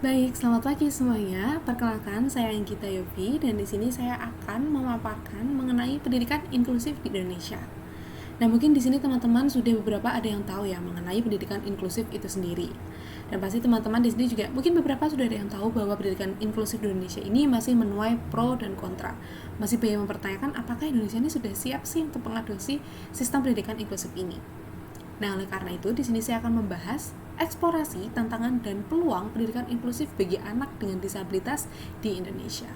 Baik, selamat pagi semuanya. Perkenalkan, saya Anggita Yofi dan di sini saya akan memaparkan mengenai pendidikan inklusif di Indonesia. Nah, mungkin di sini teman-teman sudah beberapa ada yang tahu ya mengenai pendidikan inklusif itu sendiri. Dan pasti teman-teman di sini juga mungkin beberapa sudah ada yang tahu bahwa pendidikan inklusif di Indonesia ini masih menuai pro dan kontra. Masih banyak mempertanyakan apakah Indonesia ini sudah siap sih untuk mengadopsi sistem pendidikan inklusif ini. Nah, oleh karena itu, di sini saya akan membahas eksplorasi, tantangan, dan peluang pendidikan inklusif bagi anak dengan disabilitas di Indonesia.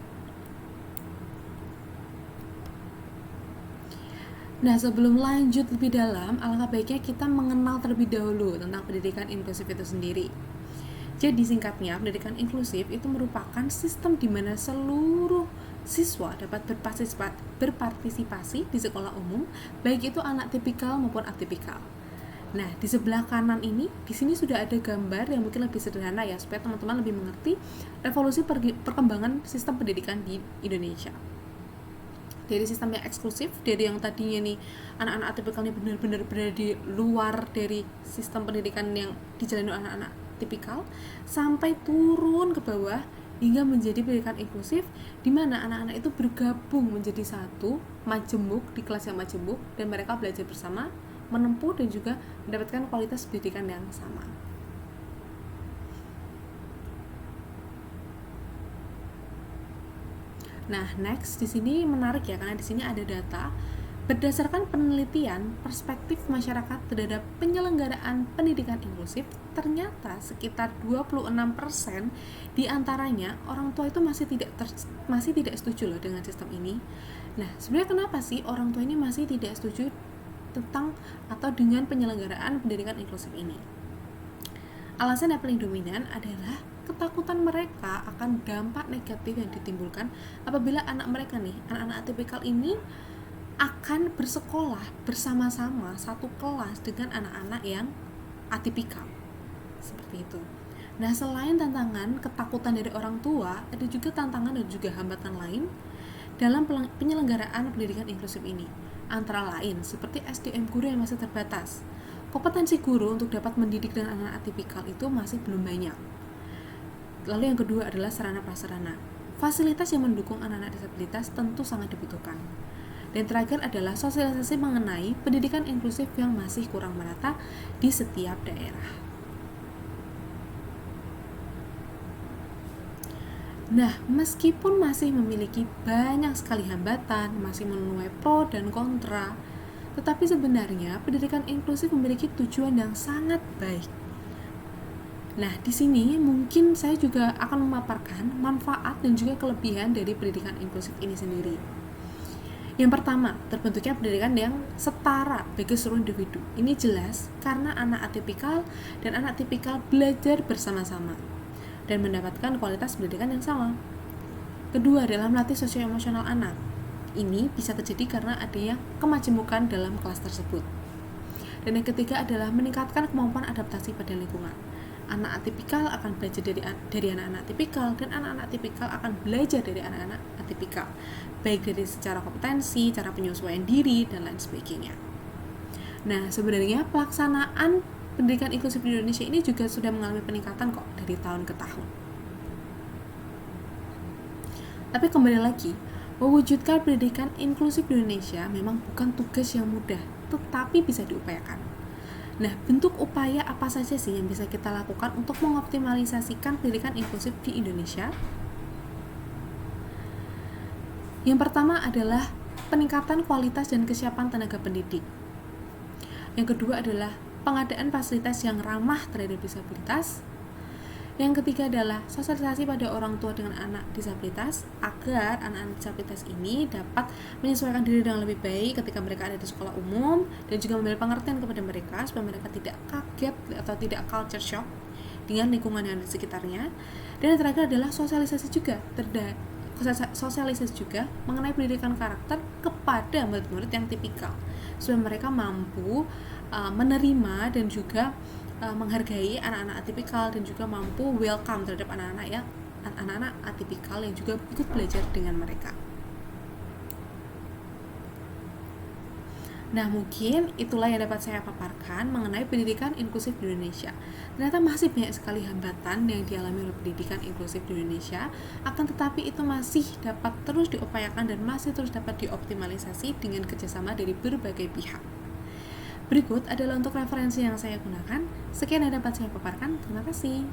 Nah, sebelum lanjut lebih dalam, alangkah baiknya kita mengenal terlebih dahulu tentang pendidikan inklusif itu sendiri. Jadi singkatnya, pendidikan inklusif itu merupakan sistem di mana seluruh siswa dapat berpartisipasi di sekolah umum, baik itu anak tipikal maupun atipikal. Nah, di sebelah kanan ini, di sini sudah ada gambar yang mungkin lebih sederhana ya, supaya teman-teman lebih mengerti revolusi perkembangan sistem pendidikan di Indonesia. Dari sistem yang eksklusif, dari yang tadinya nih anak-anak atipikal ini benar-benar berada di luar dari sistem pendidikan yang dijalani oleh anak-anak tipikal, sampai turun ke bawah hingga menjadi pendidikan inklusif, di mana anak-anak itu bergabung menjadi satu, majemuk di kelas yang majemuk, dan mereka belajar bersama, menempuh dan juga mendapatkan kualitas pendidikan yang sama. Nah, next di sini menarik ya, karena di sini ada data berdasarkan penelitian perspektif masyarakat terhadap penyelenggaraan pendidikan inklusif, ternyata sekitar 26% diantaranya orang tua itu masih tidak setuju loh dengan sistem ini. Nah, sebenarnya kenapa sih orang tua ini masih tidak setuju tentang atau dengan penyelenggaraan pendidikan inklusif ini? Alasan yang paling dominan adalah ketakutan mereka akan dampak negatif yang ditimbulkan apabila anak-anak atipikal ini akan bersekolah bersama-sama satu kelas dengan anak-anak yang atipikal. Seperti itu. Nah, selain tantangan ketakutan dari orang tua, ada juga tantangan dan juga hambatan lain dalam penyelenggaraan pendidikan inklusif ini. Antara lain seperti SDM guru yang masih terbatas. Kompetensi guru untuk dapat mendidik dengan anak atipikal itu masih belum banyak. Lalu yang kedua adalah sarana prasarana. Fasilitas yang mendukung anak-anak disabilitas tentu sangat dibutuhkan. Dan terakhir adalah sosialisasi mengenai pendidikan inklusif yang masih kurang merata di setiap daerah. Nah, meskipun masih memiliki banyak sekali hambatan, masih menuai pro dan kontra, tetapi sebenarnya pendidikan inklusif memiliki tujuan yang sangat baik. Nah, di sini mungkin saya juga akan memaparkan manfaat dan juga kelebihan dari pendidikan inklusif ini sendiri. Yang pertama, terbentuknya pendidikan yang setara bagi seluruh individu. Ini jelas karena anak atipikal dan anak tipikal belajar bersama-sama dan mendapatkan kualitas pendidikan yang sama. Kedua adalah melatih sosio-emosional anak. Ini bisa terjadi karena adanya kemajemukan dalam kelas tersebut. Dan yang ketiga adalah meningkatkan kemampuan adaptasi pada lingkungan. Anak atipikal akan belajar dari anak-anak tipikal, dan anak-anak tipikal akan belajar dari anak-anak atipikal, baik dari secara kompetensi, cara penyesuaian diri, dan lain sebagainya. Nah, sebenarnya pelaksanaan pendidikan inklusif di Indonesia ini juga sudah mengalami peningkatan kok dari tahun ke tahun. Tapi kembali lagi, mewujudkan pendidikan inklusif di Indonesia memang bukan tugas yang mudah, tetapi bisa diupayakan. Nah, bentuk upaya apa saja sih yang bisa kita lakukan untuk mengoptimalisasikan pendidikan inklusif di Indonesia? Yang pertama adalah peningkatan kualitas dan kesiapan tenaga pendidik. Yang kedua adalah pengadaan fasilitas yang ramah terhadap disabilitas. Yang ketiga adalah sosialisasi pada orang tua dengan anak disabilitas agar anak-anak disabilitas ini dapat menyesuaikan diri dengan lebih baik ketika mereka ada di sekolah umum, dan juga memberi pengertian kepada mereka supaya mereka tidak kaget atau tidak culture shock dengan lingkungan yang ada di sekitarnya. Dan yang terakhir adalah sosialisasi juga mengenai pendidikan karakter kepada murid-murid yang tipikal supaya mereka mampu menerima dan juga menghargai anak-anak atipikal dan juga mampu welcome terhadap anak-anak atipikal yang juga ikut belajar dengan mereka. Nah, mungkin itulah yang dapat saya paparkan mengenai pendidikan inklusif di Indonesia. Ternyata masih banyak sekali hambatan yang dialami oleh pendidikan inklusif di Indonesia, akan tetapi itu masih dapat terus diupayakan dan masih terus dapat dioptimalisasi dengan kerjasama dari berbagai pihak. Berikut adalah untuk referensi yang saya gunakan. Sekian yang dapat saya paparkan. Terima kasih.